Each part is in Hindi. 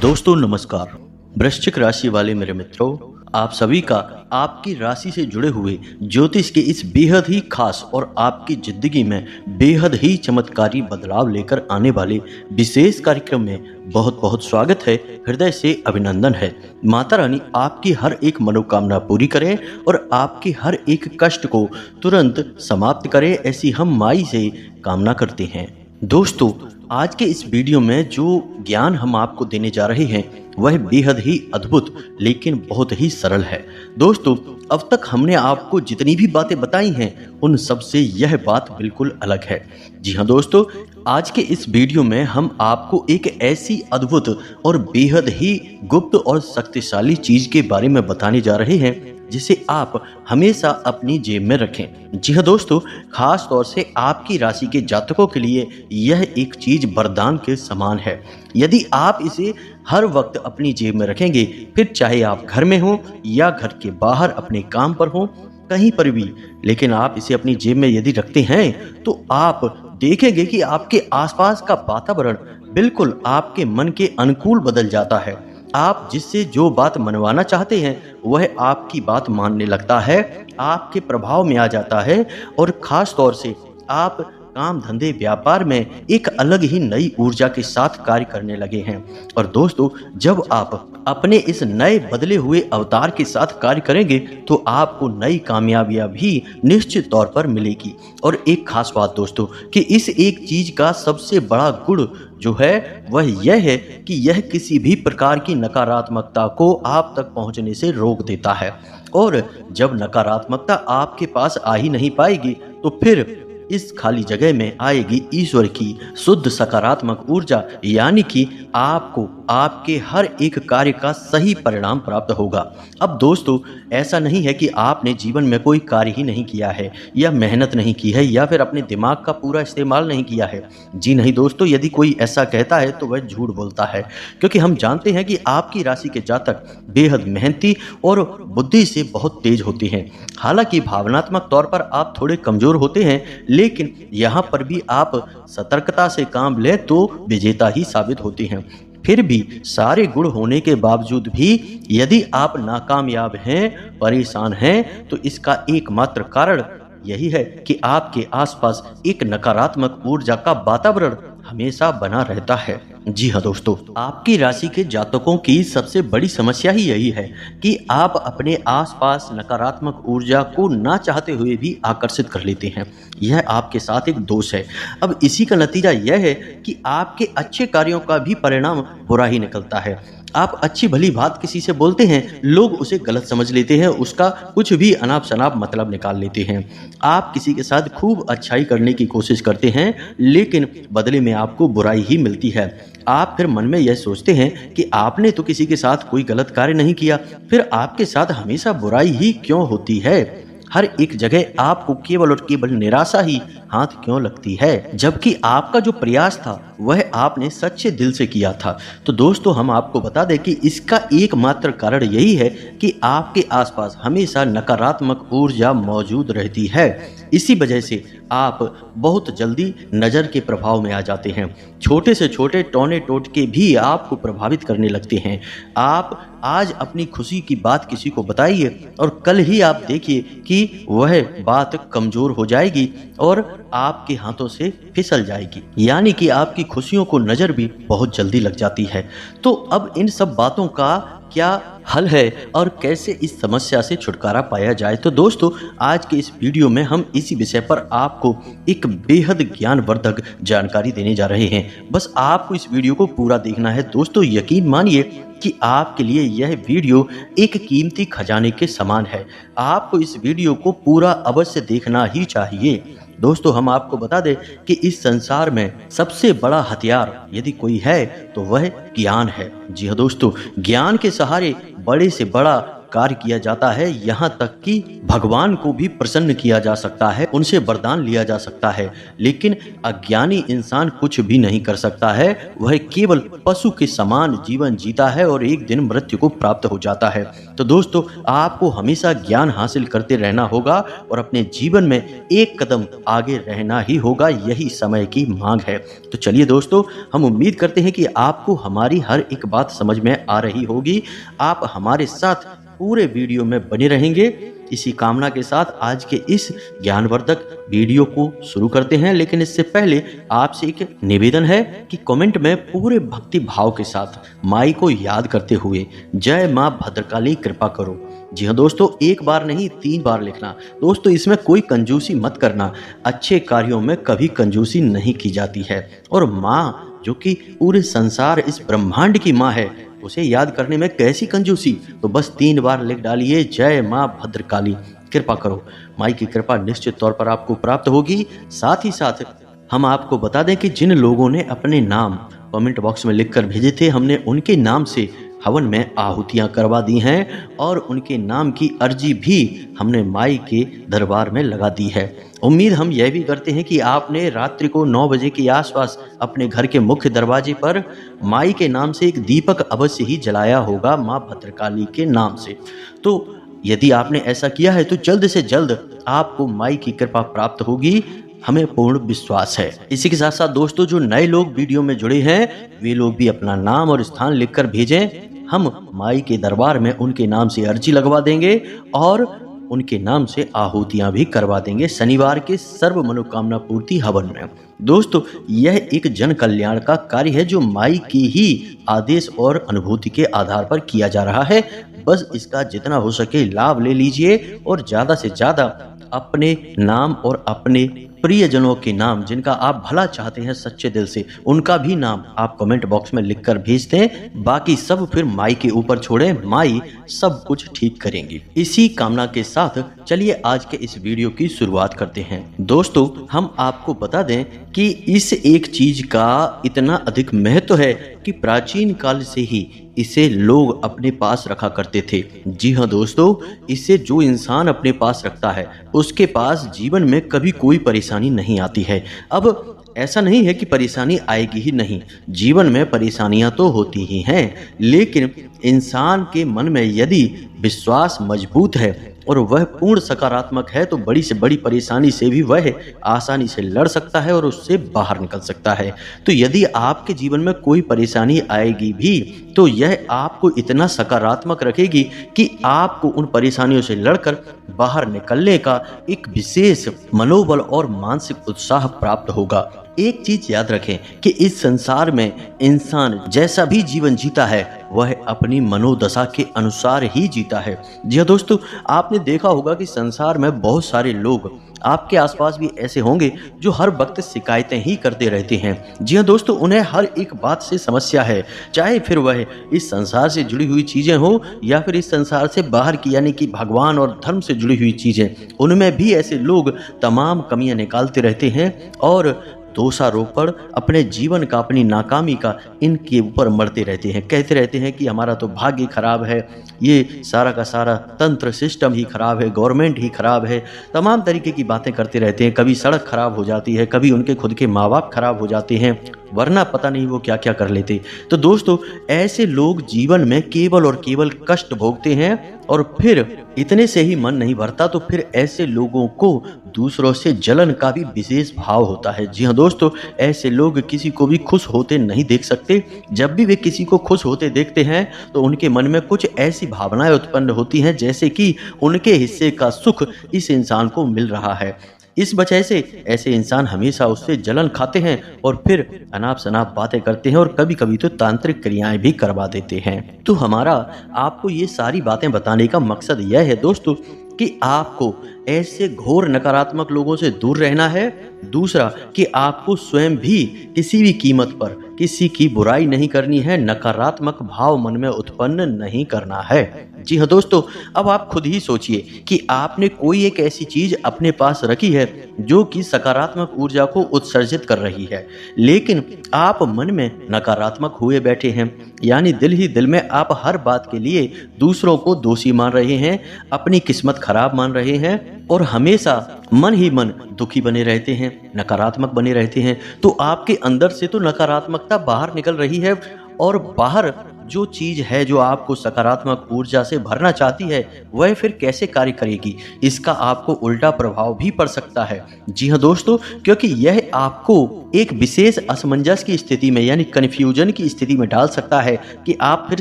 दोस्तों नमस्कार। वृश्चिक राशि वाले मेरे मित्रों, आप सभी का आपकी राशि से जुड़े हुए ज्योतिष के इस बेहद ही खास और आपकी जिंदगी में बेहद ही चमत्कारी बदलाव लेकर आने वाले विशेष कार्यक्रम में बहुत बहुत स्वागत है। हृदय से अभिनंदन है। माता रानी आपकी हर एक मनोकामना पूरी करे और आपके हर एक कष्ट को तुरंत समाप्त करे, ऐसी हम माई से कामना करते हैं। दोस्तों, आज के इस वीडियो में जो ज्ञान हम आपको देने जा रहे हैं वह बेहद ही अद्भुत लेकिन बहुत ही सरल है। दोस्तों, अब तक हमने आपको जितनी भी बातें बताई हैं उन सब से यह बात बिल्कुल अलग है। जी हाँ दोस्तों, आज के इस वीडियो में हम आपको एक ऐसी अद्भुत और बेहद ही गुप्त और शक्तिशाली चीज के बारे में बताने जा रहे हैं जिसे आप हमेशा अपनी जेब में रखें। जी हाँ दोस्तों, खास तौर से आपकी राशि के जातकों के लिए यह एक चीज वरदान के समान है। यदि आप इसे हर वक्त अपनी जेब में रखेंगे, फिर चाहे आप घर में हो या घर के बाहर अपने काम पर हो, कहीं पर भी, लेकिन आप इसे अपनी जेब में यदि रखते हैं तो आप देखेंगे कि आपके आसपास का वातावरण बिल्कुल आपके मन के अनुकूल बदल जाता है। आप जिससे जो बात मनवाना चाहते हैं वह आपकी बात मानने लगता है, आपके प्रभाव में आ जाता है और खास तौर से आप काम धंधे व्यापार में एक अलग ही नई ऊर्जा के साथ कार्य करने लगे हैं। और दोस्तों, जब आप अपने इस नए बदले हुए अवतार के साथ कार्य करेंगे तो आपको नई कामयाबियां भी निश्चित तौर पर मिलेगी। और एक खास बात दोस्तों कि इस एक चीज का सबसे बड़ा गुण जो है वह यह है कि यह किसी भी प्रकार की नकारात्मकता को आप तक पहुंचने से रोक देता है। और जब नकारात्मकता आपके पास आ ही नहीं पाएगी तो फिर इस खाली जगह में आएगी ईश्वर की शुद्ध सकारात्मक ऊर्जा, यानी कि आपको आपके हर एक कार्य का सही परिणाम प्राप्त होगा। अब दोस्तों, ऐसा नहीं है कि आपने जीवन में कोई कार्य ही नहीं किया है या मेहनत नहीं की है या फिर अपने दिमाग का पूरा इस्तेमाल नहीं किया है। जी नहीं दोस्तों, यदि कोई ऐसा कहता है तो वह झूठ बोलता है, क्योंकि हम जानते हैं कि आपकी राशि के जातक बेहद मेहनती और बुद्धि से बहुत तेज होते हैं। हालांकि भावनात्मक तौर पर आप थोड़े कमजोर होते हैं, लेकिन यहाँ पर भी आप सतर्कता से काम लें तो विजेता ही साबित होते हैं। फिर भी सारे गुण होने के बावजूद भी यदि आप नाकामयाब हैं, परेशान हैं, तो इसका एकमात्र कारण यही है कि आपके आसपास एक नकारात्मक ऊर्जा का वातावरण हमेशा बना रहता है। जी हाँ दोस्तों, आपकी राशि के जातकों की सबसे बड़ी समस्या ही यही है कि आप अपने आसपास नकारात्मक ऊर्जा को ना चाहते हुए भी आकर्षित कर लेते हैं। यह आपके साथ एक दोष है। अब इसी का नतीजा यह है कि आपके अच्छे कार्यों का भी परिणाम बुरा ही निकलता है। आप अच्छी भली बात किसी से बोलते हैं, लोग उसे गलत समझ लेते हैं, उसका कुछ भी अनाप शनाप मतलब निकाल लेते हैं। आप किसी के साथ खूब अच्छाई करने की कोशिश करते हैं, लेकिन बदले में आपको बुराई ही मिलती है। आप फिर मन में यह सोचते हैं कि आपने तो किसी के साथ कोई गलत कार्य नहीं किया, फिर आपके साथ हमेशा बुराई ही क्यों होती है। हर एक जगह आपको केवल और केवल निराशा ही हाथ क्यों लगती है, जबकि आपका जो प्रयास था वह आपने सच्चे दिल से किया था। तो दोस्तों, हम आपको बता दें कि इसका एकमात्र कारण यही है कि आपके आसपास हमेशा नकारात्मक ऊर्जा मौजूद रहती है। इसी वजह से आप बहुत जल्दी नज़र के प्रभाव में आ जाते हैं। छोटे से छोटे टोने टोटके भी आपको प्रभावित करने लगते हैं। आप आज अपनी खुशी की बात किसी को बताइए और कल ही आप देखिए कि वह बात कमजोर हो जाएगी और आपके हाथों से फिसल जाएगी, यानी कि आपकी खुशियों को नज़र भी बहुत जल्दी लग जाती है। तो अब इन सब बातों का क्या हल है और कैसे इस समस्या से छुटकारा पाया जाए, तो दोस्तों आज के इस वीडियो में हम इसी विषय पर आपको एक बेहद ज्ञानवर्धक जानकारी देने जा रहे हैं। बस आपको इस वीडियो को पूरा देखना है दोस्तों। यकीन मानिए कि आपके लिए यह वीडियो एक कीमती खजाने के समान है। आपको इस वीडियो को पूरा अवश्य देखना ही चाहिए। दोस्तों, हम आपको बता दें कि इस संसार में सबसे बड़ा हथियार यदि कोई है तो वह ज्ञान है। जी हाँ दोस्तों, ज्ञान के सहारे बड़े से बड़ा कार्य किया जाता है, यहाँ तक कि भगवान को भी प्रसन्न किया जा सकता है, उनसे वरदान लिया जा सकता है। लेकिन अज्ञानी इंसान कुछ भी नहीं कर सकता है, वह केवल पशु के समान जीवन जीता है और एक दिन मृत्यु को प्राप्त हो जाता है। तो दोस्तों, आपको हमेशा ज्ञान हासिल करते रहना होगा और अपने जीवन में एक कदम आगे रहना ही होगा, यही समय की मांग है। तो चलिए दोस्तों, हम उम्मीद करते हैं कि आपको हमारी हर एक बात समझ में आ रही होगी। आप हमारे साथ पूरे वीडियो में बने रहेंगे। इसी कामना के साथ आज के इस ज्ञानवर्धक वीडियो को शुरू करते हैं। लेकिन इससे पहले आपसे एक निवेदन है कि कमेंट में पूरे भक्ति भाव के साथ माई को याद करते हुए जय माँ भद्रकाली कृपा करो। जी हाँ दोस्तों, एक बार नहीं 3 बार लिखना। दोस्तों, इसमें कोई कंजूसी मत करना, अच्छे कार्यों में कभी कंजूसी नहीं की जाती है। और माँ जो कि पूरे संसार इस ब्रह्मांड की माँ है, उसे याद करने में कैसी कंजूसी। तो बस 3 बार लिख डालिए जय माँ भद्रकाली कृपा करो। माई की कृपा निश्चित तौर पर आपको प्राप्त होगी। साथ ही साथ हम आपको बता दें कि जिन लोगों ने अपने नाम कमेंट बॉक्स में लिखकर भेजे थे, हमने उनके नाम से हवन में आहुतियां करवा दी हैं और उनके नाम की अर्जी भी हमने माई के दरबार में लगा दी है। उम्मीद हम यह भी करते हैं कि आपने रात्रि को 9 बजे के आसपास अपने घर के मुख्य दरवाजे पर माई के नाम से एक दीपक अवश्य ही जलाया होगा, माँ भद्रकाली के नाम से। तो यदि आपने ऐसा किया है तो जल्द से जल्द आपको माई की कृपा प्राप्त होगी, हमें पूर्ण विश्वास है। इसी के साथ साथ दोस्तों, जो नए लोग वीडियो में जुड़े हैं वे लोग भी अपना नाम और स्थान लिखकर भेजें। हम माई के दरबार में उनके नाम से अर्जी लगवा देंगे और उनके नाम से आहुतियां भी करवा देंगे शनिवार के सर्व मनोकामना पूर्ति हवन में। दोस्तों, यह एक जन कल्याण का कार्य है जो माई की ही आदेश और अनुभूति के आधार पर किया जा रहा है। बस इसका जितना हो सके लाभ ले लीजिए और ज़्यादा से ज़्यादा अपने नाम और अपने प्रियजनों के नाम, जिनका आप भला चाहते हैं सच्चे दिल से, उनका भी नाम आप कमेंट बॉक्स में लिखकर भेज दें। बाकी सब फिर माई के ऊपर छोड़ें, माई सब कुछ ठीक करेंगी। इसी कामना के साथ चलिए आज के इस वीडियो की शुरुआत करते हैं। दोस्तों, हम आपको बता दें कि इस एक चीज का इतना अधिक महत्व है कि प्राचीन काल से ही इसे लोग अपने पास रखा करते थे। जी हाँ दोस्तों, इसे जो इंसान अपने पास रखता है उसके पास जीवन में कभी कोई परेशानी नहीं आती है। अब ऐसा नहीं है कि परेशानी आएगी ही नहीं, जीवन में परेशानियां तो होती ही हैं, लेकिन इंसान के मन में यदि विश्वास मजबूत है और वह पूर्ण सकारात्मक है तो बड़ी से बड़ी परेशानी से भी वह आसानी से लड़ सकता है और उससे बाहर निकल सकता है। तो यदि आपके जीवन में कोई परेशानी आएगी भी तो यह आपको इतना सकारात्मक रखेगी कि आपको उन परेशानियों से लड़कर बाहर निकलने का एक विशेष मनोबल और मानसिक उत्साह प्राप्त होगा। एक चीज याद रखें कि इस संसार में इंसान जैसा भी जीवन जीता है वह अपनी मनोदशा के अनुसार ही जीता है। जी हाँ दोस्तों, आपने देखा होगा कि संसार में बहुत सारे लोग, आपके आसपास भी ऐसे होंगे जो हर वक्त शिकायतें ही करते रहते हैं। जी हाँ दोस्तों, उन्हें हर एक बात से समस्या है, चाहे फिर वह इस संसार से जुड़ी हुई चीजें हो या फिर इस संसार से बाहर की यानी कि भगवान और धर्म से जुड़ी हुई चीजें, उनमें भी ऐसे लोग तमाम कमियां निकालते रहते हैं और दोषारोपण अपने जीवन का, अपनी नाकामी का इनके ऊपर मरते रहते हैं। कहते रहते हैं कि हमारा तो भाग्य खराब है, ये सारा का सारा तंत्र सिस्टम ही खराब है, गवर्नमेंट ही खराब है, तमाम तरीके की बातें करते रहते हैं। कभी सड़क खराब हो जाती है, कभी उनके खुद के माँ बाप खराब हो जाते हैं, वरना पता नहीं वो क्या क्या कर लेते। तो दोस्तों, ऐसे लोग जीवन में केवल और केवल कष्ट भोगते हैं और फिर इतने से ही मन नहीं भरता तो फिर ऐसे लोगों को दूसरों से जलन का भी विशेष भाव होता है। जी हाँ दोस्तों, ऐसे लोग किसी को भी खुश होते नहीं देख सकते। जब भी वे किसी को खुश होते देखते हैं तो उनके मन में कुछ ऐसी भावनाएं उत्पन्न होती हैं जैसे कि उनके हिस्से का सुख इस इंसान को मिल रहा है। इस वजह से ऐसे इंसान हमेशा उससे जलन खाते हैं और फिर अनाप शनाप बातें करते हैं और कभी कभी तो तांत्रिक क्रियाएं भी करवा देते हैं। तो हमारा आपको ये सारी बातें बताने का मकसद यह है दोस्तों कि आपको ऐसे घोर नकारात्मक लोगों से दूर रहना है। दूसरा कि आपको स्वयं भी किसी भी कीमत पर किसी की बुराई नहीं करनी है, नकारात्मक भाव मन में उत्पन्न नहीं करना है। जी हाँ दोस्तों, अब आप खुद ही सोचिए कि आपने कोई एक ऐसी चीज अपने पास रखी है जो कि सकारात्मक ऊर्जा को उत्सर्जित कर रही है, लेकिन आप मन में नकारात्मक हुए बैठे हैं। यानी दिल ही दिल में आप हर बात के लिए दूसरों को दोषी मान रहे हैं, अपनी किस्मत खराब मान रहे हैं और हमेशा मन ही मन दुखी बने रहते हैं, नकारात्मक बने रहते हैं, तो आपके अंदर से तो नकारात्मकता बाहर निकल रही है और बाहर जो चीज है जो आपको सकारात्मक ऊर्जा से भरना चाहती है वह फिर कैसे कार्य करेगी, इसका आपको उल्टा प्रभाव भी पड़ सकता है। जी हाँ दोस्तों, क्योंकि यह आपको एक विशेष असमंजस की स्थिति में यानी कन्फ्यूजन की स्थिति में डाल सकता है कि आप फिर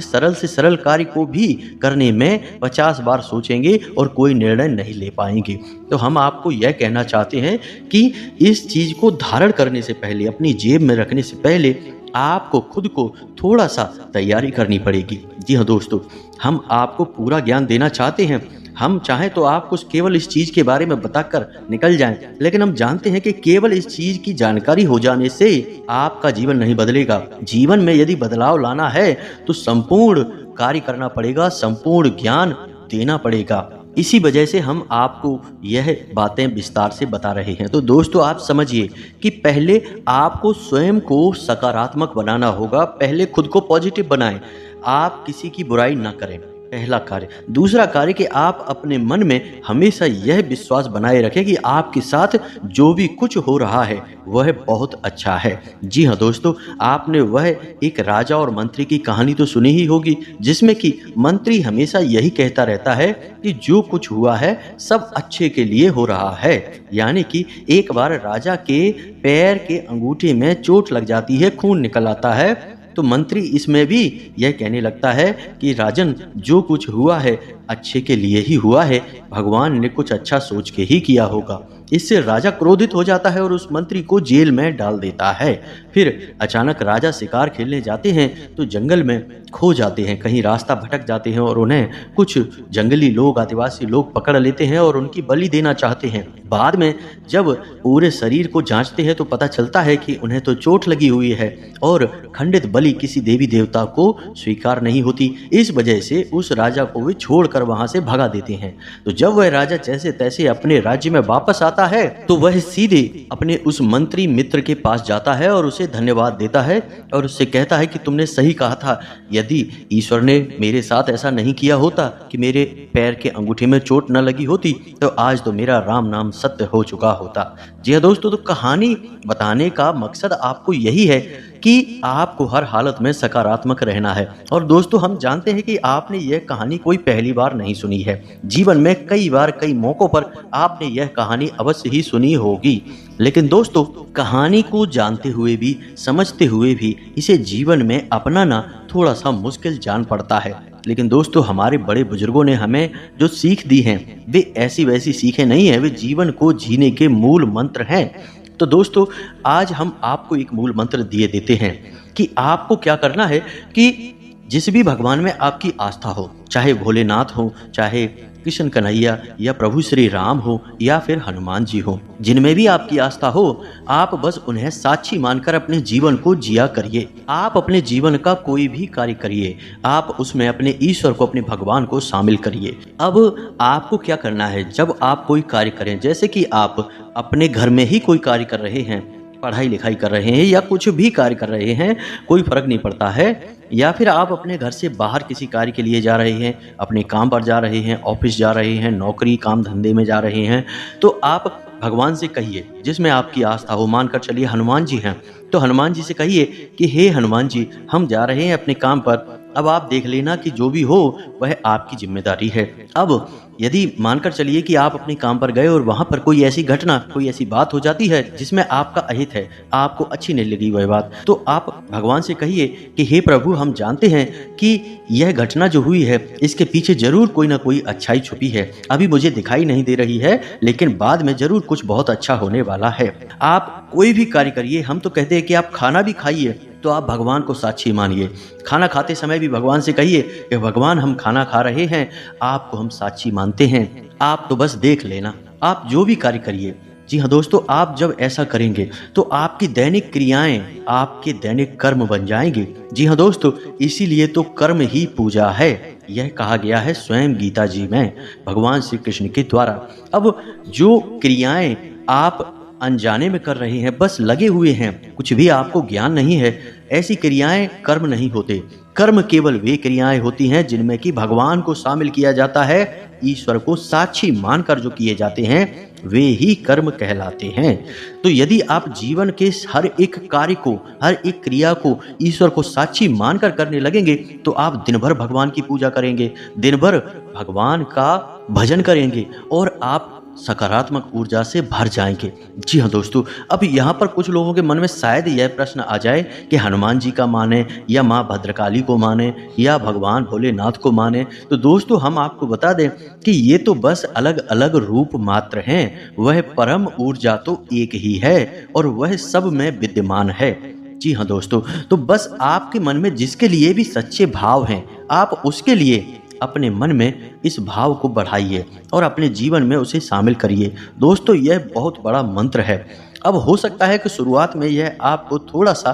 सरल से सरल कार्य को भी करने में 50 बार सोचेंगे और कोई निर्णय नहीं ले पाएंगे। तो हम आपको यह कहना चाहते हैं कि इस चीज को धारण करने से पहले, अपनी जेब में रखने से पहले आपको खुद को थोड़ा सा तैयारी करनी पड़ेगी। जी हाँ दोस्तों, हम आपको पूरा ज्ञान देना चाहते हैं। हम चाहें तो आपको केवल इस चीज के बारे में बताकर निकल जाएं, लेकिन हम जानते हैं कि केवल इस चीज की जानकारी हो जाने से आपका जीवन नहीं बदलेगा। जीवन में यदि बदलाव लाना है तो संपूर्ण कार्य करना पड़ेगा, संपूर्ण ज्ञान देना पड़ेगा। इसी वजह से हम आपको यह बातें विस्तार से बता रहे हैं। तो दोस्तों, आप समझिए कि पहले आपको स्वयं को सकारात्मक बनाना होगा, पहले खुद को पॉजिटिव बनाएं, आप किसी की बुराई ना करें, पहला कार्य। दूसरा कार्य कि आप अपने मन में हमेशा यह विश्वास बनाए रखें कि आपके साथ जो भी कुछ हो रहा है वह बहुत अच्छा है। जी हाँ दोस्तों, आपने वह एक राजा और मंत्री की कहानी तो सुनी ही होगी, जिसमें कि मंत्री हमेशा यही कहता रहता है कि जो कुछ हुआ है सब अच्छे के लिए हो रहा है। यानी कि एक बार राजा के पैर के अंगूठे में चोट लग जाती है, खून निकल आता है, तो मंत्री इसमें भी यह कहने लगता है कि राजन, जो कुछ हुआ है अच्छे के लिए ही हुआ है, भगवान ने कुछ अच्छा सोच के ही किया होगा। इससे राजा क्रोधित हो जाता है और उस मंत्री को जेल में डाल देता है। फिर अचानक राजा शिकार खेलने जाते हैं तो जंगल में खो जाते हैं, कहीं रास्ता भटक जाते हैं और उन्हें कुछ जंगली लोग, आदिवासी लोग पकड़ लेते हैं और उनकी बलि देना चाहते हैं। बाद में जब पूरे शरीर को जांचते हैं तो पता चलता है कि उन्हें तो चोट लगी हुई है और खंडित बलि किसी देवी देवता को स्वीकार नहीं होती। इस वजह से उस राजा को वे छोड़कर वहां से भगा देते हैं। तो जब वह राजा जैसे तैसे अपने राज्य में वापस आता है तो वह सीधे अपने उस मंत्री मित्र के पास जाता है और उसे धन्यवाद देता है और उससे कहता है कि तुमने सही कहा था, यदि ईश्वर ने मेरे साथ ऐसा नहीं किया होता कि मेरे पैर के अंगूठे में चोट न लगी होती तो आज तो मेरा राम नाम सत्य हो चुका होता। जी हाँ दोस्तों, तो कहानी बताने का मकसद आपको यही है कि आपको हर हालत में सकारात्मक रहना है। और दोस्तों, हम जानते हैं कि आपने यह कहानी कोई पहली बार नहीं सुनी है, जीवन में कई बार कई मौकों पर आपने यह कहानी अवश्य ही सुनी होगी। लेकिन दोस्तों, कहानी को जानते हुए भी, समझते हुए भी इसे जीवन में अपनाना थोड़ा सा मुश्किल जान पड़ता है। लेकिन दोस्तों, हमारे बड़े बुजुर्गों ने हमें जो सीख दी हैं वे ऐसी वैसी सीखें नहीं है, वे जीवन को जीने के मूल मंत्र हैं। तो दोस्तों, आज हम आपको एक मूल मंत्र दिए देते हैं कि आपको क्या करना है कि जिस भी भगवान में आपकी आस्था हो, चाहे भोलेनाथ हो, चाहे कृष्ण कन्हैया या प्रभु श्री राम हो या फिर हनुमान जी हो, जिनमें भी आपकी आस्था हो, आप बस उन्हें साक्षी मानकर अपने जीवन को जिया करिए। आप अपने जीवन का कोई भी कार्य करिए, आप उसमें अपने ईश्वर को, अपने भगवान को शामिल करिए। अब आपको क्या करना है, जब आप कोई कार्य करें, जैसे कि आप अपने घर में ही कोई कार्य कर रहे हैं, पढ़ाई लिखाई कर रहे हैं या कुछ भी कार्य कर रहे हैं, कोई फर्क नहीं पड़ता है, या फिर आप अपने घर से बाहर किसी कार्य के लिए जा रहे हैं, अपने काम पर जा रहे हैं, ऑफिस जा रहे हैं, नौकरी काम धंधे में जा रहे हैं, तो आप भगवान से कहिए, जिसमें आपकी आस्था हो, मानकर चलिए हनुमान जी हैं, तो हनुमान जी से कहिए कि हे हनुमान जी, हम जा रहे हैं अपने काम पर, अब आप देख लेना कि जो भी हो वह आपकी जिम्मेदारी है। अब यदि मानकर चलिए कि आप अपने काम पर गए और वहां पर कोई ऐसी घटना, कोई ऐसी बात हो जाती है जिसमें आपका अहित है, आपको अच्छी नहीं लगी वह बात, तो आप भगवान से कहिए कि हे प्रभु, हम जानते हैं कि यह घटना जो हुई है इसके पीछे जरूर कोई ना कोई अच्छाई छुपी है, अभी मुझे दिखाई नहीं दे रही है, लेकिन बाद में जरूर कुछ बहुत अच्छा होने वाला है। आप कोई भी कार्य करिए, हम तो कहते हैं कि आप खाना भी खाइए तो आप भगवान को साक्षी मानिए। खाना खाते समय भी भगवान से कहिए कि भगवान, हम खाना खा रहे हैं, आपको हम साक्षी मानते हैं, आप तो बस देख लेना। आप जो भी कार्य करिए, जी हाँ दोस्तों, आप जब ऐसा करेंगे तो आपकी दैनिक क्रियाएं आपके दैनिक कर्म बन जाएंगे। जी हाँ दोस्तों, इसीलिए तो कर्म ही पूजा है, यह कहा गया है स्वयं गीता जी में भगवान श्री कृष्ण के द्वारा। अब जो क्रियाएं आप अनजाने में कर रहे हैं, बस लगे हुए हैं, कुछ भी आपको ज्ञान नहीं है, ऐसी क्रियाएं कर्म नहीं होते। कर्म केवल वे क्रियाएं होती हैं जिनमें कि भगवान को शामिल किया जाता है, ईश्वर को साक्षी मानकर जो किए जाते हैं वे ही कर्म कहलाते हैं। तो यदि आप जीवन के हर एक कार्य को, हर एक क्रिया को ईश्वर को साक्षी मानकर करने लगेंगे तो आप दिन भर भगवान की पूजा करेंगे, दिन भर भगवान का भजन करेंगे और आप सकारात्मक ऊर्जा से भर जाएंगे। जी हाँ दोस्तों, अब यहाँ पर कुछ लोगों के मन में शायद यह प्रश्न आ जाए कि हनुमान जी का माने या माँ भद्रकाली को माने या भगवान भोलेनाथ को माने। तो दोस्तों हम आपको बता दें कि ये तो बस अलग अलग रूप मात्र हैं, वह परम ऊर्जा तो एक ही है और वह सब में विद्यमान है। जी हाँ दोस्तों, तो बस आपके मन में जिसके लिए भी सच्चे भाव हैं, आप उसके लिए अपने मन में इस भाव को बढ़ाइए और अपने जीवन में उसे शामिल करिए। दोस्तों यह बहुत बड़ा मंत्र है। अब हो सकता है कि शुरुआत में यह आपको थोड़ा सा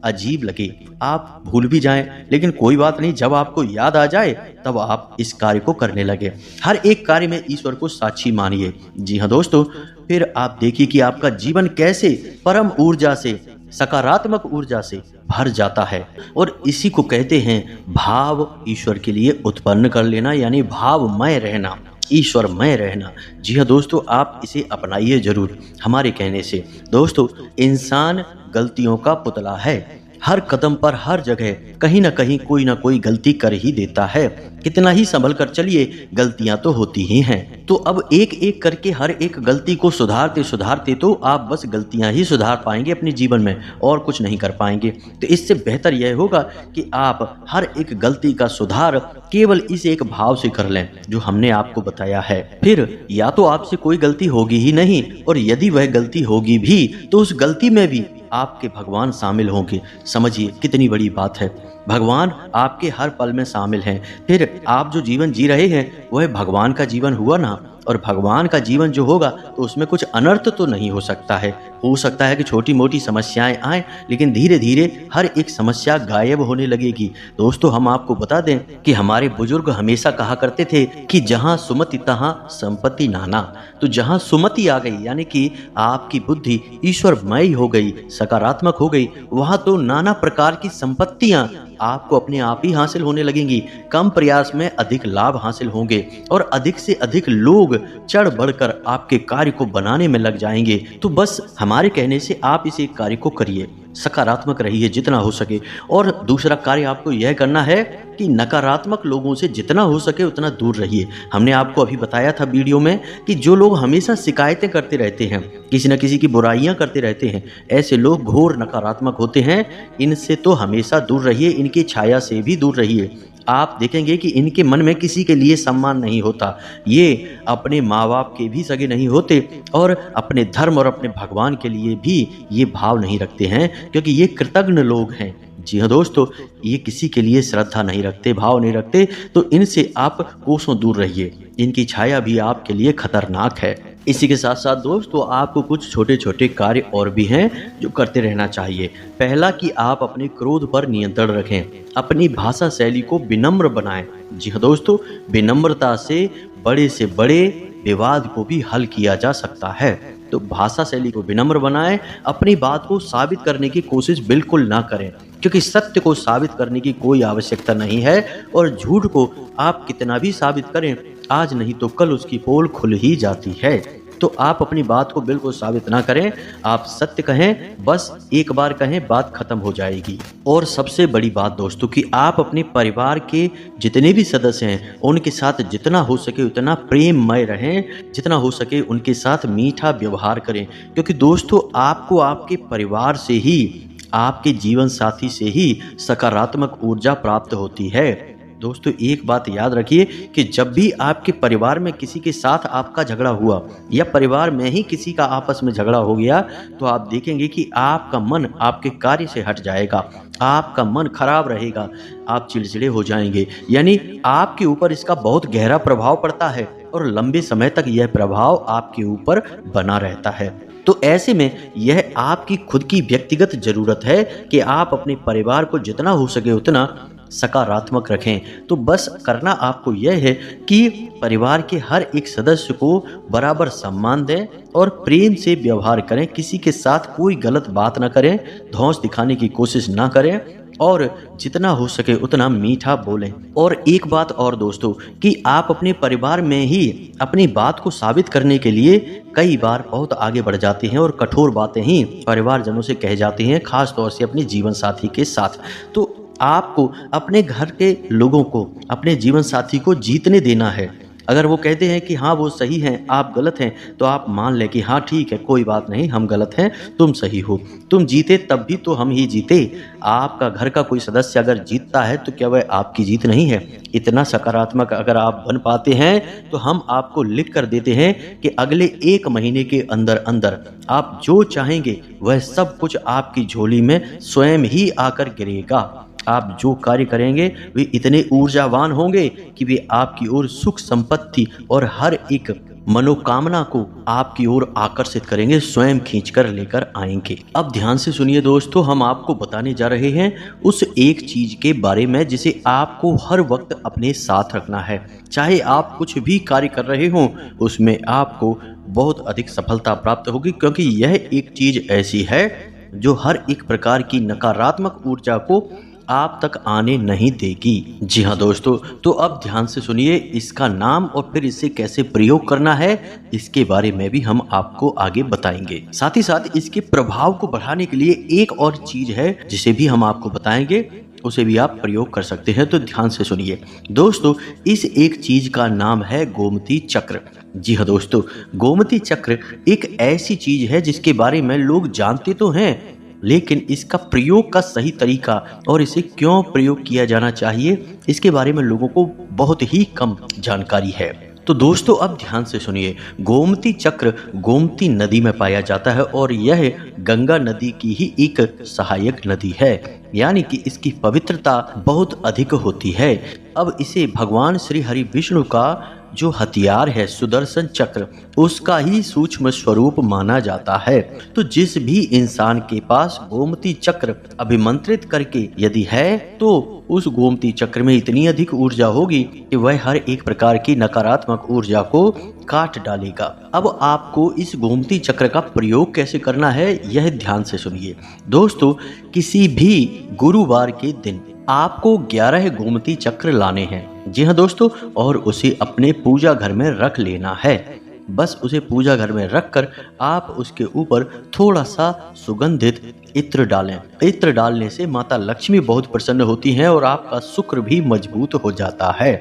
अजीब लगे, आप भूल भी जाएं, लेकिन कोई बात नहीं, जब आपको याद आ जाए तब आप इस कार्य को करने लगे। हर एक कार्य में ईश्वर को साक्षी मानिए। जी हाँ दोस्तों, फिर आप देखिए कि आपका जीवन कैसे परम ऊर्जा से, सकारात्मक ऊर्जा से भर जाता है। और इसी को कहते हैं भाव ईश्वर के लिए उत्पन्न कर लेना, यानी भावमय रहना, ईश्वरमय रहना। जी हाँ दोस्तों, आप इसे अपनाइए जरूर हमारे कहने से। दोस्तों इंसान गलतियों का पुतला है, हर कदम पर, हर जगह कहीं ना कहीं कोई ना कोई गलती कर ही देता है। कितना ही संभल कर चलिए, गलतियां तो होती ही हैं। तो अब एक एक करके हर एक गलती को सुधारते सुधारते तो आप बस गलतियां ही सुधार पाएंगे अपने जीवन में, और कुछ नहीं कर पाएंगे। तो इससे बेहतर यह होगा कि आप हर एक गलती का सुधार केवल इस एक भाव से कर लें जो हमने आपको बताया है। फिर या तो आपसे कोई गलती होगी ही नहीं, और यदि वह गलती होगी भी तो उस गलती में भी आपके भगवान शामिल होंगे। समझिए कितनी बड़ी बात है, भगवान आपके हर पल में शामिल हैं। फिर आप जो जीवन जी रहे हैं वह भगवान का जीवन हुआ ना, और भगवान का जीवन जो होगा तो उसमें कुछ अनर्थ तो नहीं हो सकता है। हो सकता है कि छोटी मोटी समस्याएं आएं, लेकिन धीरे धीरे हर एक समस्या गायब होने लगेगी। दोस्तों हम आपको बता दें कि हमारे बुजुर्ग हमेशा कहा करते थे कि जहां सुमति तहां संपत्ति नाना। तो जहां सुमति आ गई, यानी कि आपकी बुद्धि ईश्वरमय हो गई, सकारात्मक हो गई, वहां तो नाना प्रकार की संपत्तियां आपको अपने आप ही हासिल होने लगेंगी। कम प्रयास में अधिक लाभ हासिल होंगे और अधिक से अधिक लोग चढ़ बढ़कर आपके कार्य को बनाने में लग जाएंगे। तो बस हमारे कहने से आप इस एक कार्य को करिए, सकारात्मक रहिए जितना हो सके। और दूसरा कार्य आपको यह करना है कि नकारात्मक लोगों से जितना हो सके उतना दूर रहिए। हमने आपको अभी बताया था वीडियो में कि जो लोग हमेशा शिकायतें करते रहते हैं, किसी न किसी की बुराइयां करते रहते हैं, ऐसे लोग घोर नकारात्मक होते हैं। इनसे तो हमेशा दूर रहिए, इनकी छाया से भी दूर रहिए। आप देखेंगे कि इनके मन में किसी के लिए सम्मान नहीं होता, ये अपने माँ बाप के भी सगे नहीं होते और अपने धर्म और अपने भगवान के लिए भी ये भाव नहीं रखते हैं, क्योंकि ये कृतज्ञ लोग हैं। जी हाँ दोस्तों, ये किसी के लिए श्रद्धा नहीं रखते, भाव नहीं रखते। तो इनसे आप कोसों दूर रहिए, इनकी छाया भी आपके लिए खतरनाक है। इसी के साथ साथ दोस्तों आपको कुछ छोटे छोटे कार्य और भी हैं जो करते रहना चाहिए। पहला कि आप अपने क्रोध पर नियंत्रण रखें, अपनी भाषा शैली को विनम्र बनाएं। जी हाँ दोस्तों, विनम्रता से बड़े विवाद को भी हल किया जा सकता है। तो भाषा शैली को विनम्र बनाएं, अपनी बात को साबित करने की कोशिश बिल्कुल ना करें, क्योंकि सत्य को साबित करने की कोई आवश्यकता नहीं है, और झूठ को आप कितना भी साबित करें, आज नहीं तो कल उसकी पोल खुल ही जाती है। तो आप अपनी बात को बिल्कुल साबित ना करें, आप सत्य कहें, बस एक बार कहें, बात खत्म हो जाएगी। और सबसे बड़ी बात दोस्तों कि आप अपने परिवार के जितने भी सदस्य हैं उनके साथ जितना हो सके उतना प्रेममय रहें, जितना हो सके उनके साथ मीठा व्यवहार करें, क्योंकि दोस्तों आपको आपके परिवार से ही, आपके जीवन साथी से ही सकारात्मक ऊर्जा प्राप्त होती है। दोस्तों एक बात याद रखिए कि जब भी आपके परिवार में किसी के साथ आपका झगड़ा हुआ या परिवार में ही किसी का आपस में झगड़ा हो गया, तो आप देखेंगे कि आपका मन आपके कार्य से हट जाएगा, आपका मन खराब रहेगा, आप चिड़चिड़े हो जाएंगे, यानी आपके ऊपर इसका बहुत गहरा प्रभाव पड़ता है और लंबे समय तक यह प्रभाव आपके ऊपर बना रहता है। तो ऐसे में यह आपकी खुद की व्यक्तिगत जरूरत है कि आप अपने परिवार को जितना हो सके उतना सकारात्मक रखें। तो बस करना आपको यह है कि परिवार के हर एक सदस्य को बराबर सम्मान दें और प्रेम से व्यवहार करें। किसी के साथ कोई गलत बात ना करें, धौंस दिखाने की कोशिश ना करें और जितना हो सके उतना मीठा बोलें। और एक बात और दोस्तों, कि आप अपने परिवार में ही अपनी बात को साबित करने के लिए कई बार बहुत आगे बढ़ जाते हैं और कठोर बातें ही परिवारजनों से कह जाते हैं, खास तौर से अपने जीवन साथी के साथ। तो आपको अपने घर के लोगों को, अपने जीवन साथी को जीतने देना है। अगर वो कहते हैं कि हाँ वो सही हैं, आप गलत हैं, तो आप मान लें कि हाँ ठीक है, कोई बात नहीं, हम गलत हैं, तुम सही हो। तुम जीते तब भी तो हम ही जीते। आपका घर का कोई सदस्य अगर जीतता है तो क्या वह आपकी जीत नहीं है? इतना सकारात्मक अगर आप बन पाते हैं तो हम आपको लिख कर देते हैं कि अगले 1 महीने के अंदर अंदर आप जो चाहेंगे वह सब कुछ आपकी झोली में स्वयं ही आकर गिरेगा। आप जो कार्य करेंगे वे इतने ऊर्जावान होंगे कि वे आपकी ओर सुख संपत्ति और हर एक मनोकामना को आपकी ओर आकर्षित करेंगे, स्वयं खींचकर लेकर आएंगे। अब ध्यान से सुनिए दोस्तों, हम आपको बताने जा रहे हैं उस एक चीज के बारे में जिसे आपको हर वक्त अपने साथ रखना है। चाहे आप कुछ भी कार्य कर रहे हों, उसमें आपको बहुत अधिक सफलता प्राप्त होगी, क्योंकि यह एक चीज ऐसी है जो हर एक प्रकार की नकारात्मक ऊर्जा को आप तक आने नहीं देगी। जी हाँ दोस्तों, तो अब ध्यान से सुनिए, इसका नाम और फिर इसे कैसे प्रयोग करना है इसके बारे में भी हम आपको आगे बताएंगे। साथ ही साथ इसके प्रभाव को बढ़ाने के लिए एक और चीज है जिसे भी हम आपको बताएंगे, उसे भी आप प्रयोग कर सकते हैं। तो ध्यान से सुनिए दोस्तों, इस एक चीज का नाम है गोमती चक्र। जी हाँ दोस्तों, गोमती चक्र एक ऐसी चीज है जिसके बारे में लोग जानते तो हैं, लेकिन इसका प्रयोग का सही तरीका और इसे क्यों प्रयोग किया जाना चाहिए इसके बारे में लोगों को बहुत ही कम जानकारी है। तो दोस्तों अब ध्यान से सुनिए, गोमती चक्र गोमती नदी में पाया जाता है और यह गंगा नदी की ही एक सहायक नदी है, यानी कि इसकी पवित्रता बहुत अधिक होती है। अब इसे भगवान श्री हरि विष्णु का जो हथियार है सुदर्शन चक्र, उसका ही सूक्ष्म स्वरूप माना जाता है। तो जिस भी इंसान के पास गोमती चक्र अभिमंत्रित करके यदि है, तो उस गोमती चक्र में इतनी अधिक ऊर्जा होगी कि वह हर एक प्रकार की नकारात्मक ऊर्जा को काट डालेगा। अब आपको इस गोमती चक्र का प्रयोग कैसे करना है यह ध्यान से सुनिए दोस्तों। किसी भी गुरुवार के दिन आपको 11 गोमती चक्र लाने हैं। जी हाँ दोस्तों, और उसे अपने पूजा घर में रख लेना है। बस उसे पूजा घर में रखकर आप उसके ऊपर थोड़ा सा सुगंधित इत्र डालें। इत्र डालने से माता लक्ष्मी बहुत प्रसन्न होती हैं और आपका शुक्र भी मजबूत हो जाता है।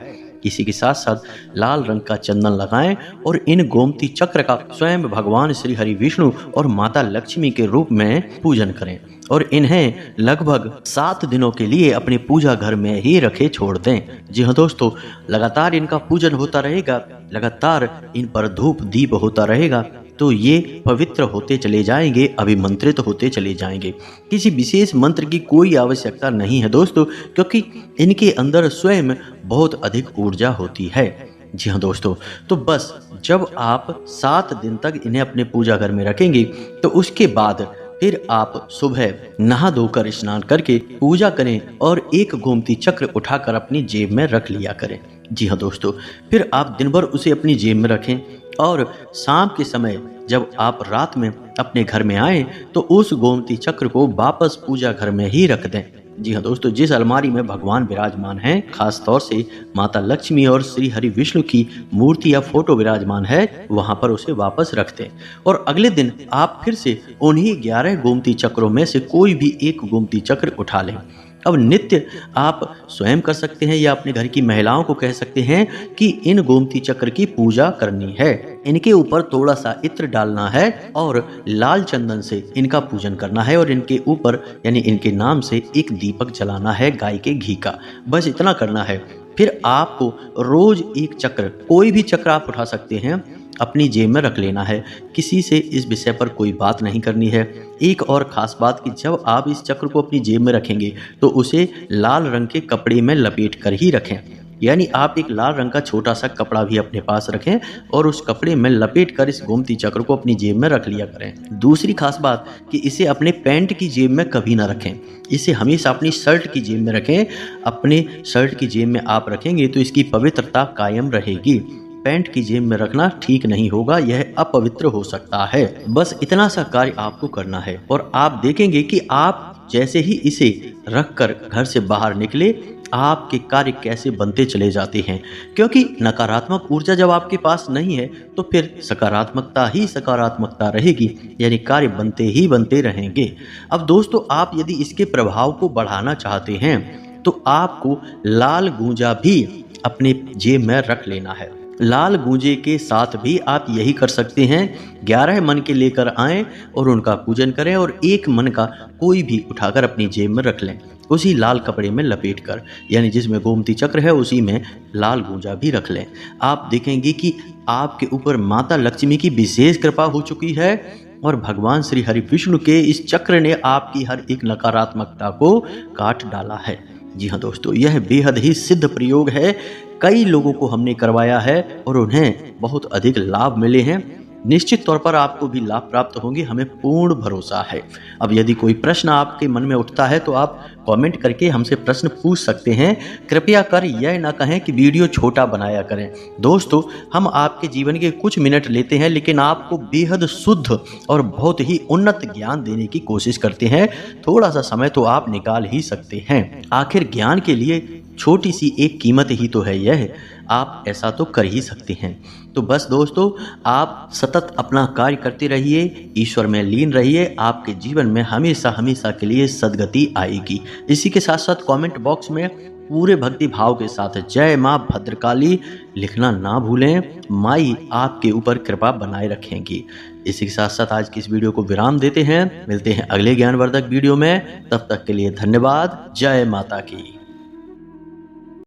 इसी के साथ साथ लाल रंग का चंदन लगाएं और इन गोमती चक्र का स्वयं भगवान श्री हरि विष्णु और माता लक्ष्मी के रूप में पूजन करें और इन्हें लगभग 7 दिनों के लिए अपने पूजा घर में ही रखे छोड़ दें। जी हाँ दोस्तों, लगातार इनका पूजन होता रहेगा, लगातार इन पर धूप दीप होता रहेगा, तो ये पवित्र होते चले जाएंगे, अभिमंत्रित होते चले जाएंगे। किसी विशेष मंत्र की कोई आवश्यकता नहीं है दोस्तों, क्योंकि इनके अंदर स्वयं बहुत अधिक ऊर्जा होती है। जी हाँ दोस्तों, तो बस जब आप 7 दिन तक इन्हें अपने पूजा घर में रखेंगे, तो उसके बाद फिर आप सुबह नहा धोकर स्नान करके पूजा करें और एक गोमती चक्र उठाकर अपनी जेब में रख लिया करें। जी हाँ दोस्तों, फिर आप दिन भर उसे अपनी जेब में रखें और शाम के समय जब आप रात में अपने घर में आएं, तो उस गोमती चक्र को वापस पूजा घर में ही रख दें। जी हाँ दोस्तों, जिस अलमारी में भगवान विराजमान हैं, खास तौर से माता लक्ष्मी और श्री हरि विष्णु की मूर्ति या फोटो विराजमान है, वहां पर उसे वापस रख दें और अगले दिन आप फिर से उन्हीं 11 गोमती चक्रों में से कोई भी एक गोमती चक्र उठा लें। अब नित्य आप स्वयं कर सकते हैं या अपने घर की महिलाओं को कह सकते हैं कि इन गोमती चक्र की पूजा करनी है। इनके ऊपर थोड़ा सा इत्र डालना है और लाल चंदन से इनका पूजन करना है और इनके ऊपर यानी इनके नाम से एक दीपक जलाना है गाय के घी का। बस इतना करना है। फिर आपको रोज एक चक्र, कोई भी चक्र आप उठा सकते हैं, अपनी जेब में रख लेना है। किसी से इस विषय पर कोई बात नहीं करनी है। एक और खास बात कि जब आप इस चक्र को अपनी जेब में रखेंगे तो उसे लाल रंग के कपड़े में लपेट कर ही रखें। यानी आप एक लाल रंग का छोटा सा कपड़ा भी अपने पास रखें और उस कपड़े में लपेट कर इस गोमती चक्र को अपनी जेब में रख लिया करें। दूसरी खास बात कि इसे अपने पैंट की जेब में कभी ना रखें, इसे हमेशा अपनी शर्ट की जेब में रखें। अपने शर्ट की जेब में आप रखेंगे तो इसकी पवित्रता कायम रहेगी। पैंट की जेब में रखना ठीक नहीं होगा, यह अपवित्र हो सकता है। बस इतना सा कार्य आपको करना है और आप देखेंगे कि आप जैसे ही इसे रखकर घर से बाहर निकले, आपके कार्य कैसे बनते चले जाते हैं। क्योंकि नकारात्मक ऊर्जा जब आपके पास नहीं है तो फिर सकारात्मकता ही सकारात्मकता रहेगी, यानी कार्य बनते ही बनते रहेंगे। अब दोस्तों, आप यदि इसके प्रभाव को बढ़ाना चाहते हैं तो आपको लाल गूंजा भी अपने जेब में रख लेना है। लाल गूंजे के साथ भी आप यही कर सकते हैं। 11 मन के लेकर आएं और उनका पूजन करें और एक मन का कोई भी उठाकर अपनी जेब में रख लें, उसी लाल कपड़े में लपेट कर, यानी जिसमें गोमती चक्र है उसी में लाल गूंजा भी रख लें। आप देखेंगे कि आपके ऊपर माता लक्ष्मी की विशेष कृपा हो चुकी है और भगवान श्री हरि विष्णु के इस चक्र ने आपकी हर एक नकारात्मकता को काट डाला है। जी हाँ दोस्तों, यह बेहद ही सिद्ध प्रयोग है। कई लोगों को हमने करवाया है और उन्हें बहुत अधिक लाभ मिले हैं। निश्चित तौर पर आपको भी लाभ प्राप्त होंगे, हमें पूर्ण भरोसा है। अब यदि कोई प्रश्न आपके मन में उठता है तो आप कमेंट करके हमसे प्रश्न पूछ सकते हैं। कृपया कर यह ना कहें कि वीडियो छोटा बनाया करें। दोस्तों, हम आपके जीवन के कुछ मिनट लेते हैं लेकिन आपको बेहद शुद्ध और बहुत ही उन्नत ज्ञान देने की कोशिश करते हैं। थोड़ा सा समय तो आप निकाल ही सकते हैं। आखिर ज्ञान के लिए छोटी सी एक कीमत ही तो है यह, आप ऐसा तो कर ही सकते हैं। तो बस दोस्तों, आप सतत अपना कार्य करते रहिए, ईश्वर में लीन रहिए, आपके जीवन में हमेशा हमेशा के लिए सद्गति आएगी। इसी के साथ साथ कमेंट बॉक्स में पूरे भक्ति भाव के साथ जय माँ भद्रकाली लिखना ना भूलें। माई आपके ऊपर कृपा बनाए रखेंगी। इसी के साथ साथ आज की इस वीडियो को विराम देते हैं। मिलते हैं अगले ज्ञानवर्धक वीडियो में, तब तक के लिए धन्यवाद। जय माता की।